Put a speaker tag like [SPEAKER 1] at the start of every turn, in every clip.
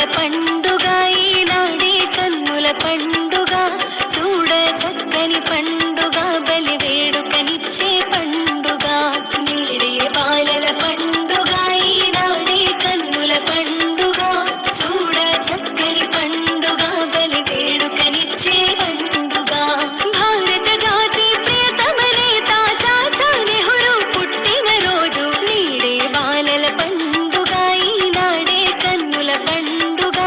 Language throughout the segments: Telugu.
[SPEAKER 1] పండుగ ఈనాడే కన్నుల పండుగ చూడ చక్కని పండుగ బలి వేడుకనిచ్చే పండుగ నేడే బాలల పండుగ ఈనాడే కన్నుల పండుగ చూడ చక్కని పండుగ బలి వేడుకనిచ్చే పండుగ భారత జాతి ప్రియతమ నేత చాచా నెహ్రూ పుట్టిన రోజు నేడే బాలల పండుగ ఈనాడే కన్నుల పండుగ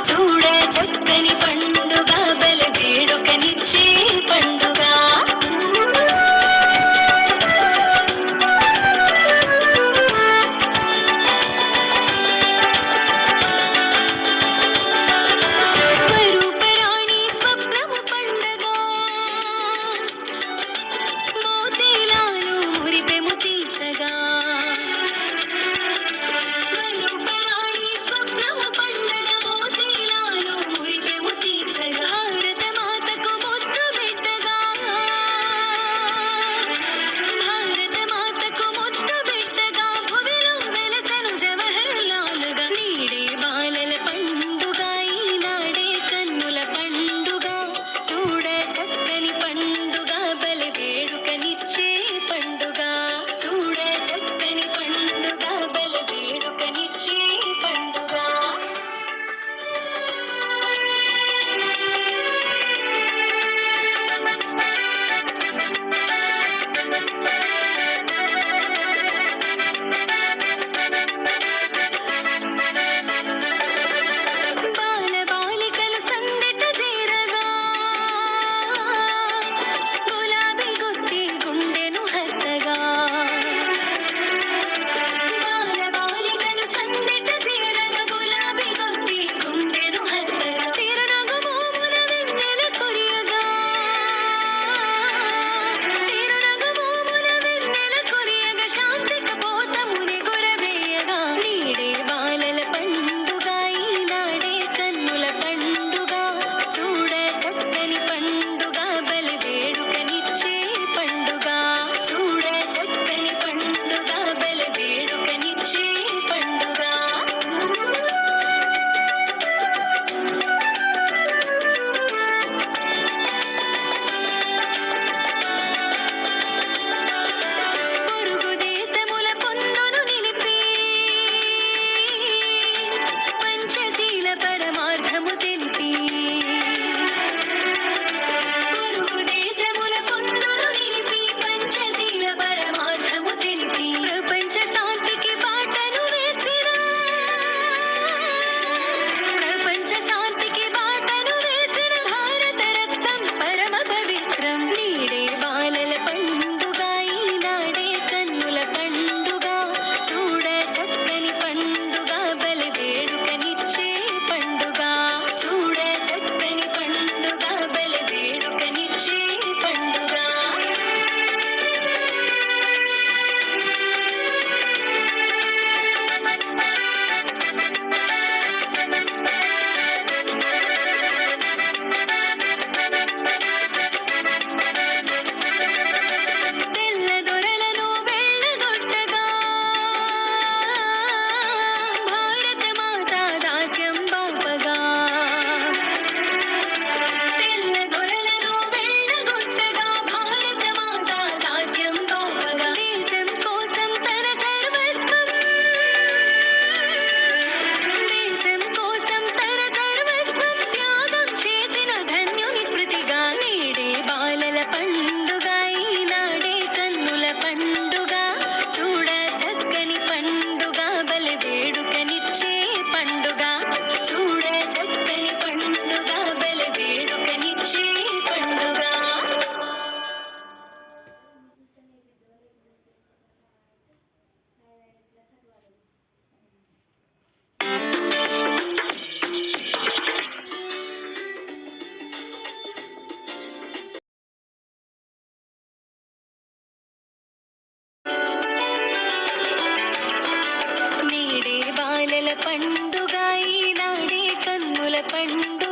[SPEAKER 1] చూడ చక్కని పండుగ బలి వేడుకనిచ్చే పండుగ స్వరూపరాణి స్వప్నము పండుగ మోతీలాలు మురిపెము తీర్చగా స్వరూపరాణి స్వప్నము పండుగ మోతీలాలు మురిపెము తీర్చగా భారత మాతకు ముద్దు పెట్టగా భారత మాతకు ముద్దు పెట్టగా భువిలో వెలసెను జవహర్లాలుగా నేడే బాలల పండుగ ఈనాడే కన్నుల పండుగ చూడ చక్కని పండుగ బలి వేడుకనిచ్చే పండుగ చూడ చక్కని పండుగ బలి వేడుకనిచ్చే పండుగ బాలబాలికలు సందెట చేరగా గులాబీ గుత్తి గుండెను హత్తగా బాలబాలికలు సందెట చేరగా గులాబీ గుత్తి గుండెను హత్తగా చిరునవ్వు మోమున వెన్నెల కురియగా చిరునవ్వు మోమున వెన్నెల కురియగా శాంతిక పోతముని గురవేయగా నేడే బాలల పండుగ ఈనాడే కన్నుల పండుగ చూడ చక్కని పండుగ బలి వేడుకనిచ్చే పండుగ చూడ చక్కని పండుగ బలి వేడుకనిచ్చే పండుగ పొరుగు దేశముల పొందును నిలిపి పంచశీల పరమార్థము తెలిపి పొరుగు దేశముల పొందును నిలిపి పంచశీల పరమార్థము తెలిపి ప్రపంచ శాంతికి బాటను వేసిన ప్రపంచ శాంతికి బాటను వేసిన భారత రత్నం పరమ పవిత్రం నేడే బాలల పండుగ ఈనాడే కన్నుల పండుగ చూడ చక్కని పండుగ బలి వేడుకనిచ్చే పండుగ చూడ చక్కని పండుగ బలి వేడుకనిచ్చే పండుగ తెల్ల దొరలను వెళ్ళగొట్టగా భారత మాత దాస్యం బాపగా తెల్ల దొరలను వెళ్ళగొట్టగా భారత మాత దాస్యం బాపగా దేశం కోసం తన సర్వస్వం దేశం కోసం తన సర్వస్వం త్యాగం చేసిన ధన్యుని స్మృతిగా నేడే బాలల పండుగ ఈనాడే కన్నుల పండుగ చూడ చక్కని పండుగ బలి వేడుకనిచ్చే పండుగ చూడ చక్కని పండుగ బలి వేడుకనిచ్చే పండుగ నేడే బాలల పండుగ ఈనాడే కన్నుల పండుగ